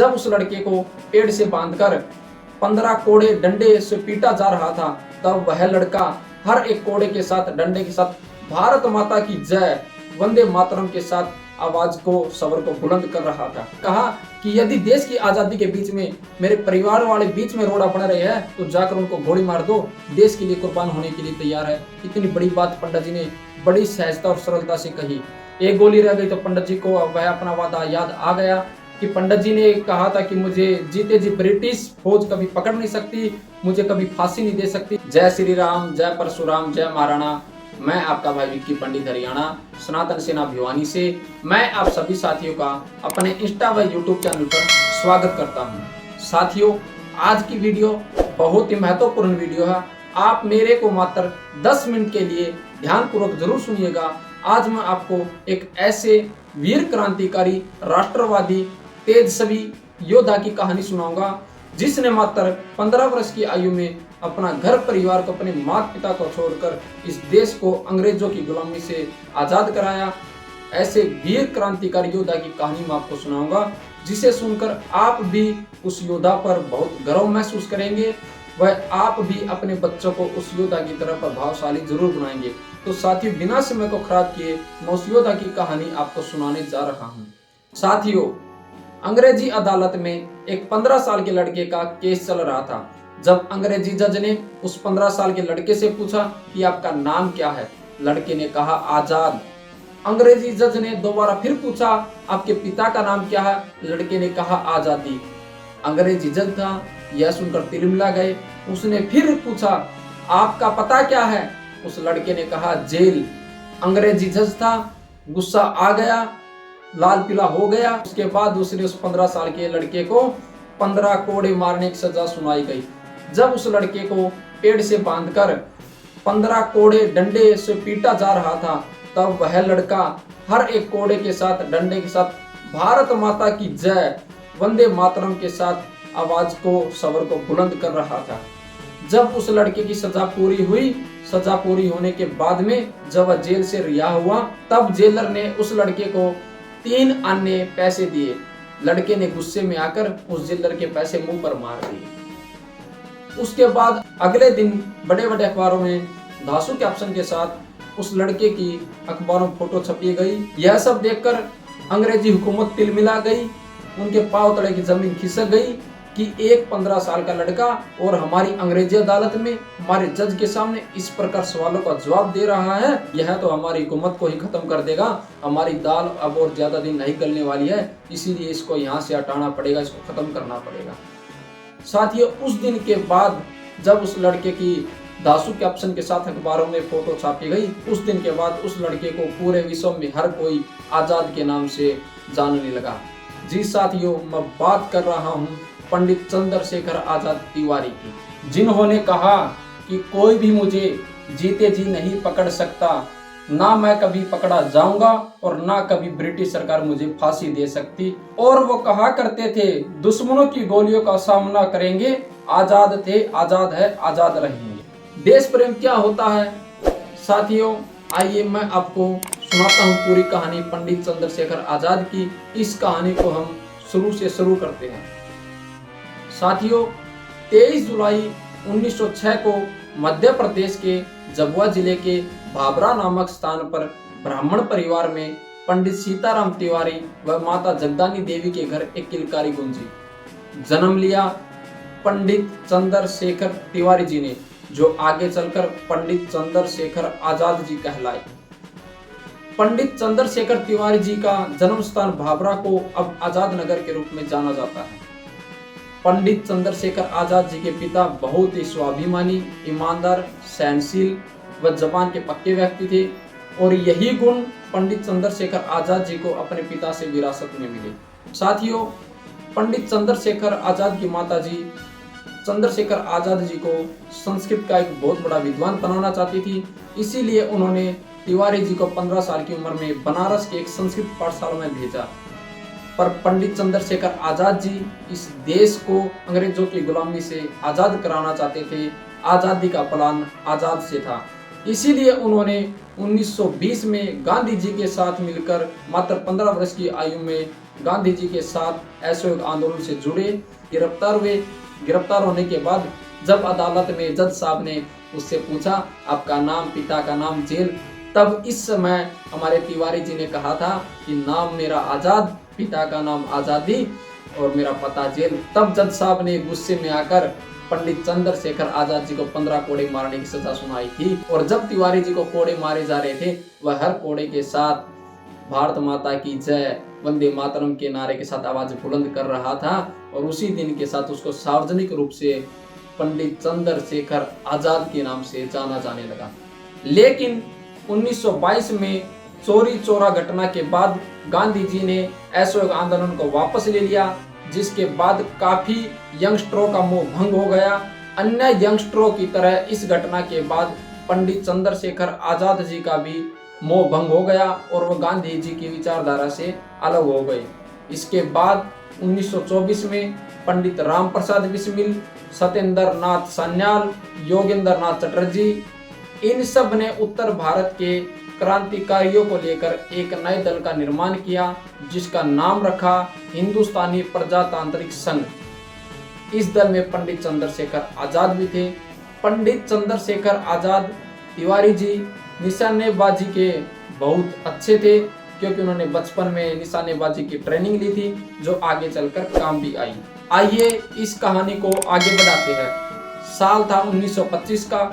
जब उस लड़के को पेड़ से बांधकर 15 कोड़े डंडे से पीटा जा रहा था, तब वह लड़का हर एक कोड़े के साथ, डंडे के साथ भारत माता की जय, वंदे मातरम के साथ आवाज को, स्वर को बुलंद कर रहा था। कहा कि यदि देश की आजादी के बीच में मेरे परिवार वाले बीच में रोड़ा बन रहे हैं तो जाकर उनको गोली मार दो, देश के लिए कुर्बान होने के लिए तैयार है। इतनी बड़ी बात पंडित जी ने बड़ी सहजता और सरलता से कही। एक गोली रह गई तो पंडित जी को वह अपना वादा याद आ गया कि पंडित जी ने कहा था कि मुझे जीते जी ब्रिटिश फौज कभी पकड़ नहीं सकती, मुझे कभी फांसी नहीं दे सकती। जय श्री राम, जय परशुराम, जय महाराणा। मैं आपका भाई विक्की पंडित हरियाणा, सनातन सेना भिवानी से मैं आप सभी साथियों का अपने इंस्टा व यूट्यूब चैनल पर स्वागत करता हूं। साथियों, आज की वीडियो बहुत ही महत्वपूर्ण वीडियो है। आप मेरे को मात्र 10 मिनट के लिए ध्यानपूर्वक जरूर सुनिएगा। आज मैं आपको एक ऐसे वीर क्रांतिकारी, राष्ट्रवादी, तेजस्वी योद्धा की कहानी सुनाऊंगा जिसने मात्र 15 वर्ष की आयु में अपना घर परिवार को, अपने माता पिता को छोड़कर इस देश को अंग्रेजों की गुलामी से आजाद कराया। ऐसे वीर क्रांतिकारी योद्धा की कहानी मैं आपको सुनाऊंगा जिसे सुनकर आप भी उस योद्धा पर बहुत गर्व महसूस करेंगे। वह आप भी अपने बच्चों को उस योद्धा की तरह प्रभावशाली जरूर बनाएंगे। तो साथियों, बिना समय को खराब किए मैं उस योद्धा की कहानी आपको सुनाने जा रहा हूँ। साथियों, अंग्रेजी अदालत में एक 15 साल के लड़के का केस चल रहा था। जब अंग्रेजी जज ने उस 15 साल के लड़के से पूछा कि आपका नाम क्या है, लड़के ने कहा आजाद। अंग्रेजी जज ने दोबारा फिर पूछा आपके पिता का नाम क्या है, लड़के ने कहा आजादी। अंग्रेजी जज था, यह सुनकर तिलमिला गए। उसने फिर पूछा आपका पता क्या है, उस लड़के ने कहा जेल। अंग्रेजी जज था, गुस्सा आ गया, लाल पीला हो गया। उसके बाद उसने उस 15 साल के लड़के को 15 कोड़े मारने की सजा सुनाई गई। जब उस लड़के को पेड़ से बांधकर 15 कोड़े डंडे से पीटा जा रहा था, तब वह लड़का हर एक कोड़े के साथ, डंडे के साथ भारत माता की जय, वंदे मातरम के साथ आवाज को, स्वर को बुलंद कर रहा था। जब उस लड़के की सजा पूरी हुई, सजा पूरी होने के बाद में जब वह जेल से रिहा हुआ, तब जेलर ने उस लड़के को 3 अन्य पैसे दिए। लड़के ने गुस्से में आकर उस जेलर के पैसे मुंह पर मार दिए। उसके बाद अगले दिन बड़े बड़े अखबारों में धांसू कैप्शन के साथ उस लड़के की अखबारों में फोटो छपी गई। यह सब देखकर अंग्रेजी हुकूमत तिलमिला गई, उनके पांव तले की जमीन खिसक गई कि एक 15 साल का लड़का और हमारी अंग्रेजी अदालत में हमारे जज के सामने इस प्रकार सवालों का जवाब दे रहा है, यह तो हमारी हुकूमत को ही खत्म कर देगा। हमारी दाल अब और ज्यादा दिन नहीं गलने वाली है, इसीलिए इसको यहाँ से हटाना पड़ेगा, इसको खत्म करना पड़ेगा। साथियों, उस दिन के बाद जब उस लड़के की धांसू कैप्शन के साथ अखबारों में फोटो छापी गई, उस दिन के बाद उस लड़के को पूरे विश्व में हर कोई आजाद के नाम से जानने लगा। जी साथियों, मैं बात कर रहा हूँ पंडित चंद्रशेखर आजाद तिवारी की, जिन्होंने कहा कि कोई भी मुझे जीते जी नहीं पकड़ सकता, ना मैं कभी पकड़ा जाऊंगा और ना कभी ब्रिटिश सरकार मुझे फांसी दे सकती। और वो कहा करते थे दुश्मनों की गोलियों का सामना करेंगे, आजाद थे, आजाद है, आजाद रहेंगे। देश प्रेम क्या होता है साथियों, आइए मैं आपको सुनाता हूँ पूरी कहानी पंडित चंद्रशेखर आजाद की। इस कहानी को हम शुरू से शुरू करते हैं। साथियों, 23 जुलाई 1906 को मध्य प्रदेश के झाबुआ जिले के भाबरा नामक स्थान पर ब्राह्मण परिवार में पंडित सीताराम तिवारी व माता जगदानी देवी के घर एक किलकारी गूंजी। जन्म लिया पंडित चंद्रशेखर तिवारी जी ने, जो आगे चलकर पंडित चंद्रशेखर आजाद जी कहलाए। पंडित चंद्रशेखर तिवारी जी का जन्म स्थान भाबरा को अब आजाद नगर के रूप में जाना जाता है। पंडित चंद्रशेखर आजाद जी के पिता बहुत ही स्वाभिमानी, ईमानदार, सहनशील व जबान के पक्के व्यक्ति थे और यही गुण पंडित चंद्रशेखर आजाद जी को अपने पिता से विरासत में मिले। साथियों, पंडित चंद्रशेखर आजाद की माता जी चंद्रशेखर आजाद जी को संस्कृत का एक बहुत बड़ा विद्वान बनाना चाहती थी, इसीलिए उन्होंने तिवारी जी को 15 साल की उम्र में बनारस के एक संस्कृत पाठशाला में भेजा। पर पंडित चंद्रशेखर आजाद जी इस देश को अंग्रेजों की गुलामी से आजाद कराना चाहते थे। आजादी का प्लान आजाद से था, इसीलिए उन्होंने 1920 में गांधी जी के साथ मिलकर मात्र 15 वर्ष की आयु में गांधी जी के साथ असहयोग आंदोलन से जुड़े, गिरफ्तार हुए। गिरफ्तार होने के बाद जब अदालत में जज साहब ने उससे पूछा आपका नाम, पिता का नाम, जेल, तब इस समय हमारे तिवारी जी ने कहा था कि नाम मेरा आजाद, पिता का नाम आजादी और मेरा पता जेल। तब जज साहब ने गुस्से में आकर पंडित चंद्रशेखर आजाद जी को 15 कोड़े मारने की सजा सुनाई थी। और जब तिवारी जी को कोड़े मारे जा रहे थे, वह हर कोड़े के साथ भारत माता की जय, वंदे मातरम के नारे के साथ आवाज बुलंद कर रहा था। और उसी दिन के साथ उसको सार्वजनिक रूप से पंडित चंद्रशेखर आजाद के नाम से जाना जाने लगा। लेकिन 1922 में चोरी चोरा घटना के बाद गांधी जी ने असहयोग आंदोलन को वापस ले लिया, जिसके बाद काफी यंगस्टरों का मोह भंग हो गया। अन्य यंगस्टरों की तरह इस घटना के बाद पंडित चंद्रशेखर आजाद जी का भी मोह भंग हो गया और वो गांधी जी की विचारधारा से अलग हो गए। इसके बाद 1924 में पंडित राम प्रसाद बिस्मिल, सत्येंद्र नाथ सान्याल, योगेंद्र नाथ चटर्जी, इन सब ने उत्तर भारत के क्रांतिकारियों को लेकर एक नए दल का निर्माण किया, जिसका नाम रखा हिंदुस्तानी प्रजातांत्रिक संघ। इस दल में पंडित चंद्रशेखर आजाद भी थे। पंडित चंद्रशेखर आजाद तिवारी जी निशानेबाजी के बहुत अच्छे थे, क्योंकि उन्होंने बचपन में निशानेबाजी की ट्रेनिंग ली थी, जो आगे चलकर काम भी आई। आइए इस कहानी को आगे बढ़ाते हैं। साल था 1925 का।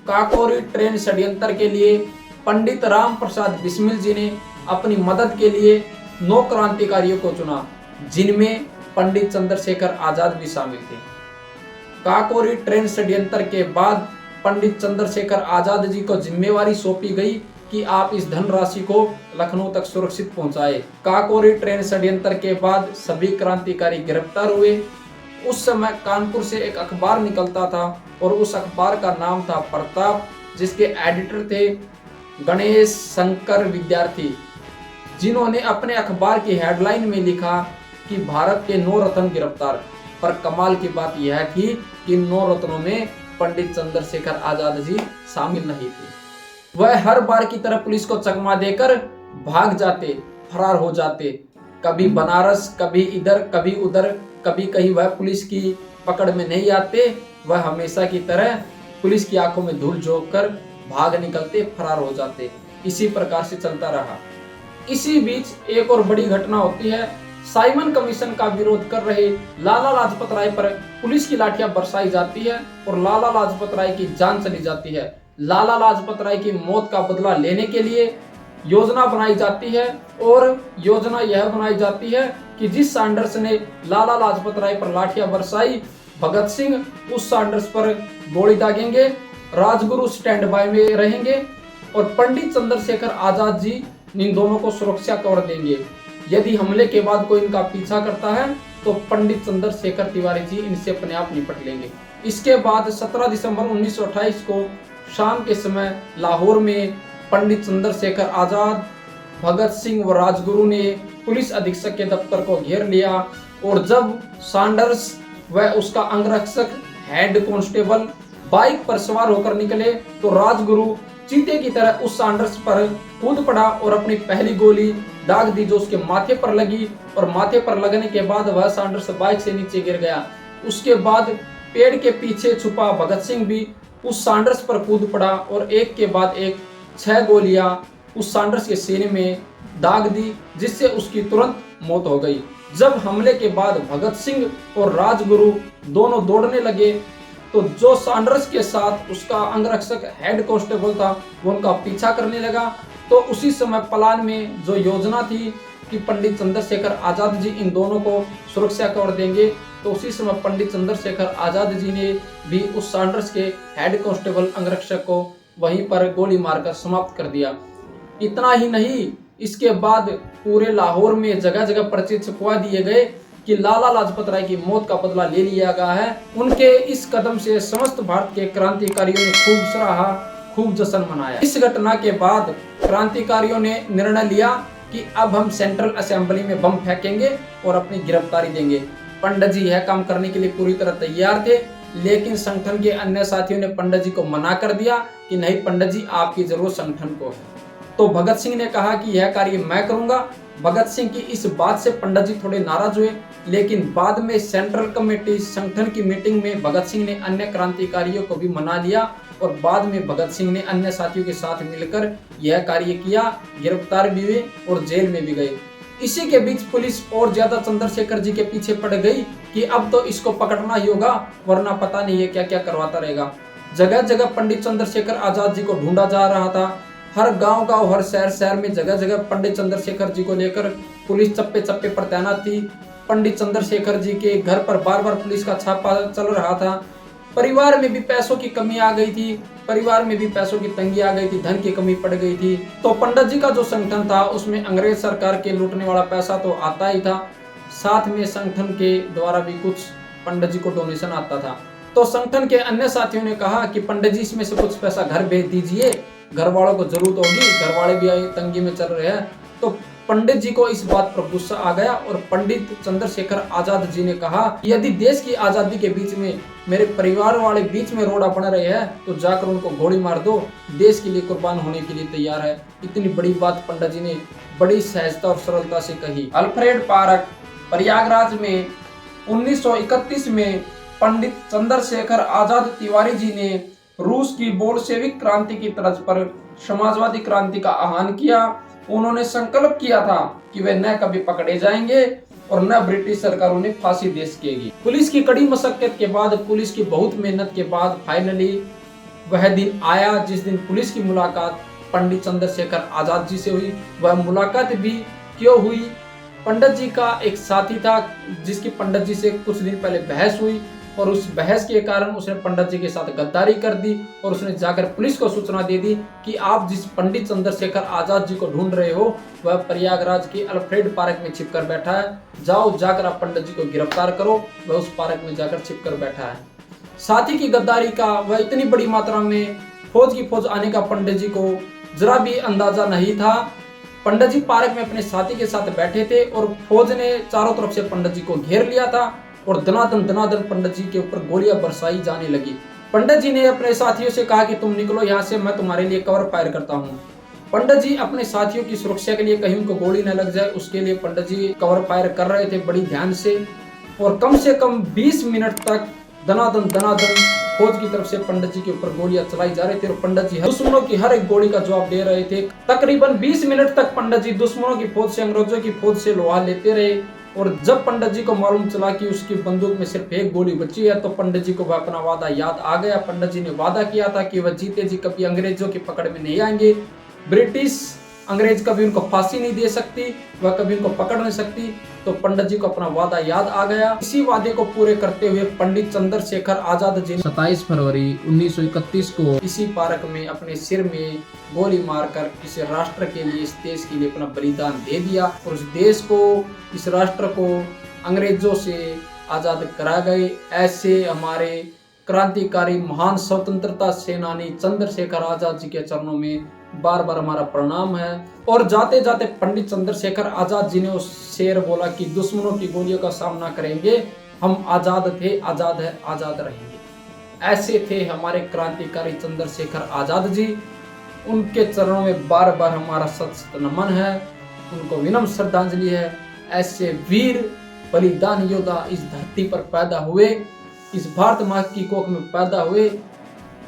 काकोरी ट्रेन षड्यंत्र के लिए पंडित राम प्रसाद बिस्मिल जी ने अपनी मदद के लिए 9 क्रांतिकारियों को चुना, जिनमें पंडित चंद्रशेखर आजाद भी शामिल थे। काकोरी ट्रेन षड्यंत्र के बाद पंडित चंद्रशेखर आजाद जी को जिम्मेवारी सौंपी गई कि आप इस धनराशि को लखनऊ तक सुरक्षित पहुंचाए। काकोरी ट्रेन षड्यंत्र के बाद सभी क्रांतिकारी गिरफ्तार हुए। उस समय कानपुर से एक अखबार निकलता था और उस अखबार का नाम था प्रताप, जिसके एडिटर थे गणेश शंकर विद्यार्थी, जिन्होंने अपने अखबार की हेडलाइन में लिखा कि भारत के 9 रत्न गिरफ्तार। पर कमाल की बात यह थी कि 9 रत्नों में पंडित चंद्रशेखर आजाद जी शामिल नहीं थे। वह हर बार की तरह पुलिस को चकमा देकर भाग जाते, फरार हो जाते, कभी बनारस, कभी इधर, कभी उधर, कभी कहीं वह पुलिस की पकड़ में नहीं आते। वह हमेशा की तरह पुलिस की आंखों में धूल झोंक कर भाग निकलते, फरार हो जाते। इसी प्रकार से चलता रहा। इसी बीच एक और बड़ी घटना होती है। साइमन कमीशन का विरोध कर रहे लाला लाजपत राय पर पुलिस की लाठियां बरसाई जाती है और लाला लाजपत राय की जान चली जाती है। लाला लाजपत राय की मौत का बदला लेने के लिए योजना बनाई जाती है और योजना यह बनाई जाती है कि जिस सैंडर्स ने लाला लाजपत राय पर लाठियां बरसाई, भगत सिंह उस सैंडर्स पर गोली दागेंगे, राजगुरु स्टैंड बाय में रहेंगे और पंडित चंद्रशेखर आजाद जी इन दोनों को सुरक्षा कवर देंगे। यदि हमले के बाद कोई इनका पीछा करता है तो पंडित चंद्रशेखर तिवारी जी इनसे अपने आप निपट लेंगे। इसके बाद 17 दिसंबर 1928 को शाम के समय लाहौर में पंडित चंद्रशेखर आजाद, भगत सिंह व राजगुरु ने पुलिस अधीक्षक के दफ्तर को घेर लिया और जब सैंडर्स व उसका अंगरक्षक हेड कांस्टेबल बाइक पर सवार होकर निकले तो राजगुरु चीते की तरह उस सैंडर्स पर कूद पड़ा और अपनी पहली गोली दाग दी, जो उसके माथे पर लगी और माथे पर लगने के बाद वह सैंडर्स बाइक से नीचे गिर गया। उसके बाद पेड़ के पीछे छुपा भगत सिंह भी उस सैंडर्स पर कूद पड़ा और एक के बाद एक 6 गोलियां उस सैंडर्स के सीने में दाग दी, जिससे उसकी तुरंत मौत हो गई। जब हमले के बाद भगत सिंह और राजगुरु दोनों दौड़ने लगे तो जो सैंडर्स के साथ उसका अंगरक्षक हेड कांस्टेबल था वो उनका पीछा करने लगा। तो उसी समय प्लान में जो योजना थी कि पंडित चंद्रशेखर आजाद जी इन दोनों को सुरक्षा कवर देंगे, तो उसी समय पंडित चंद्रशेखर आजाद जी ने भी उस सैंडर्स के हेड कांस्टेबल अंगरक्षक को वहीं पर गोली मारकर समाप्त कर दिया। इतना ही नहीं, इसके बाद पूरे लाहौर में जगह जगह पर्चे छपवा दिए गए कि लाला लाजपत राय की मौत का बदला ले लिया गया है। उनके इस कदम से समस्त भारत के क्रांतिकारियों ने खूब सराहा, खूब जश्न मनाया। इस घटना के बाद क्रांतिकारियों ने निर्णय लिया कि अब हम सेंट्रल असेंबली में बम फेंकेंगे और अपनी गिरफ्तारी देंगे। पंडित जी यह काम करने के लिए पूरी तरह तैयार थे, लेकिन संगठन के अन्य साथियों ने पंडित जी को मना कर दिया कि नहीं पंडित जी, आपकी जरूरत संगठन को है। तो भगत सिंह ने कहा कि यह कार्य मैं करूंगा। भगत सिंह की इस बात से पंडित जी थोड़े नाराज हुए, लेकिन बाद में सेंट्रल कमेटी संगठन की मीटिंग में भगत सिंह ने अन्य क्रांतिकारियों को भी मना लिया और बाद में भगत सिंह ने अन्य साथियों के साथ मिलकर यह कार्य किया, गिरफ्तार भी हुए और जेल में भी गए। इसी के बीच पुलिस और ज्यादा चंद्रशेखर जी के पीछे पड़ गई कि अब तो इसको पकड़ना ही होगा, वरना पता नहीं है क्या क्या करवाता रहेगा। जगह जगह पंडित चंद्रशेखर आजाद जी को ढूंढा जा रहा था। हर गांव हर शहर में जगह जगह पंडित चंद्रशेखर जी को लेकर पुलिस चप्पे चप्पे पर तैनात थी। पंडित चंद्रशेखर जी के घर पर बार बार पुलिस का छापा चल रहा था। परिवार में भी पैसों की कमी आ गई थी, परिवार में भी पैसों की तंगी आ गई थी, धन की कमी पड़ गई थी। तो पंडित जी का जो संगठन था उसमें अंग्रेज सरकार के लूटने वाला पैसा तो आता ही था, साथ में संगठन के द्वारा भी कुछ पंडित जी को डोनेशन आता था। तो संगठन के अन्य साथियों ने कहा कि पंडित जी इसमें से कुछ पैसा घर भेज दीजिए, घर वालों को जरूरत होगी, घर वाले भी तंगी में चल रहे हैं। तो पंडित जी को इस बात पर गुस्सा आ गया और पंडित चंद्रशेखर आजाद जी ने कहा, यदि देश की आजादी के बीच में मेरे परिवार वाले बीच में रोड़ा बन रहे हैं तो जाकर उनको गोली मार दो, देश के लिए कुर्बान होने के लिए तैयार है। इतनी बड़ी बात पंडित जी ने बड़ी सहजता और सरलता से कही। अल्फ्रेड पार्क प्रयागराज में 1931 में पंडित चंद्रशेखर आजाद तिवारी जी ने रूस की बोल्शेविक क्रांति की तर्ज पर समाजवादी क्रांति का आह्वान किया। उन्होंने संकल्प किया था कि वे न कभी पकड़े जाएंगे और न ब्रिटिश सरकार उन्हें फांसी दे सकेगी। पुलिस की कड़ी मशक्कत के बाद, पुलिस की बहुत मेहनत के बाद फाइनली वह दिन आया जिस दिन पुलिस की मुलाकात पंडित चंद्रशेखर आजाद जी से हुई। वह मुलाकात भी क्यों हुई? पंडित जी का एक साथी था जिसकी पंडित जी से कुछ दिन पहले बहस हुई और उस बहस के कारण उसने पंडित जी के साथ गद्दारी कर दी और उसने जाकर पुलिस को सूचना दे दी कि आप जिस पंडित चंद्रशेखर आजाद जी को ढूंढ रहे हो वह प्रयागराज के अल्फ्रेड पार्क में छिपकर बैठा है, जाओ जाकर आप पंडित जी को गिरफ्तार करो। वह उस पार्क में जाकर छिपकर बैठा है। साथी की गद्दारी का वह इतनी बड़ी मात्रा में फौज की फौज आने का पंडित जी को जरा भी अंदाजा नहीं था। पंडित जी पार्क में अपने साथी के साथ बैठे थे और फौज ने चारों तरफ से पंडित जी को घेर लिया था और दनादन पंडित जी के ऊपर गोलियां बरसाई जाने लगी। पंडित जी ने अपने साथियों से कहा कि तुम निकलो यहाँ से, मैं तुम्हारे लिए कवर फायर करता हूँ। पंडित जी अपने साथियों की सुरक्षा के लिए, कहीं उनको गोली न लग जाए उसके लिए पंडित जी कवर फायर कर रहे थे बड़ी ध्यान से कम 20 मिनट तक दनादन फौज की तरफ से पंडित जी के ऊपर गोलियां चलाई जा रही थी और पंडित जी दुश्मनों की हर एक गोली का जवाब दे रहे थे। तकरीबन 20 मिनट तक पंडित जी दुश्मनों की फौज से, अंग्रेजों की फौज से लोहा लेते रहे और जब पंडित जी को मालूम चला कि उसकी बंदूक में सिर्फ एक गोली बची है तो पंडित जी को वह अपना वादा याद आ गया। पंडित जी ने वादा किया था कि वह जीते जी कभी अंग्रेजों की पकड़ में नहीं आएंगे, ब्रिटिश अंग्रेज कभी उनको फांसी नहीं दे सकती, वह कभी उनको पकड़ नहीं सकती। तो पंडित जी को अपना वादा याद आ गया। इसी वादे को पूरे करते हुए पंडित चंद्रशेखर आजाद जी 27 फरवरी 1931 को इसी पार्क में अपने सिर में गोली मारकर इस राष्ट्र के लिए, इस देश के लिए अपना बलिदान दे दिया और उस देश को, इस राष्ट्र को अंग्रेजों से आजाद करा गए। ऐसे हमारे क्रांतिकारी महान स्वतंत्रता सेनानी चंद्रशेखर आजाद जी के चरणों में बार बार हमारा प्रणाम है। और जाते जाते पंडित चंद्रशेखर आजाद जी ने उस शेर बोला कि दुश्मनों की गोलियों का सामना करेंगे, हम आजाद थे, आजाद है, आजाद रहेंगे। ऐसे थे हमारे क्रांतिकारी चंद्रशेखर आजाद जी। उनके चरणों में बार बार हमारा सत नमन है, उनको विनम्र श्रद्धांजलि है। ऐसे वीर बलिदान योद्धा इस धरती पर पैदा हुए, इस भारत माँ की कोख में पैदा हुए।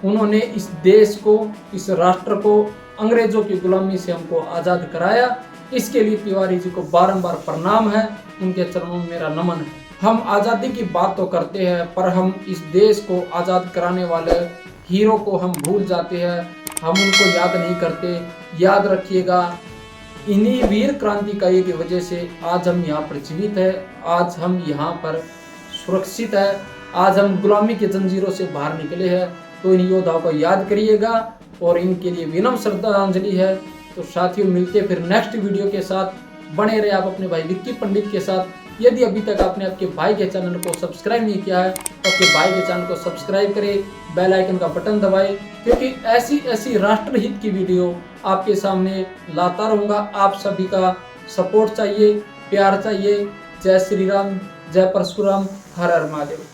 उन्होंने इस देश को, इस राष्ट्र को अंग्रेजों की गुलामी से हमको आजाद कराया। इसके लिए तिवारी जी को बारंबार प्रणाम है, उनके चरणों में मेरा नमन है। हम आजादी की बात तो करते हैं पर हम इस देश को आजाद कराने वाले हीरो को हम भूल जाते हैं, हम उनको याद नहीं करते। याद रखिएगा, इन्हीं वीर क्रांतिकारियों की वजह से आज हम यहाँ पर जीवित है, आज हम यहाँ पर सुरक्षित है, आज हम गुलामी की जंजीरों से बाहर निकले हैं। तो इन योद्धाओं को याद करिएगा और इनके लिए विनम्र श्रद्धांजलि है। तो साथियों, मिलते फिर नेक्स्ट वीडियो के साथ। बने रहे आप अपने भाई विक्की पंडित के साथ। यदि अभी तक आपने आपके भाई के चैनल को सब्सक्राइब नहीं किया है तो आपके भाई के चैनल को सब्सक्राइब करें, बेल आइकन का बटन दबाएं, क्योंकि ऐसी राष्ट्रहित की वीडियो आपके सामने लाता रहूँगा। आप सभी का सपोर्ट चाहिए, प्यार चाहिए। जय श्री राम, जय परशुराम, हर हर महादेव।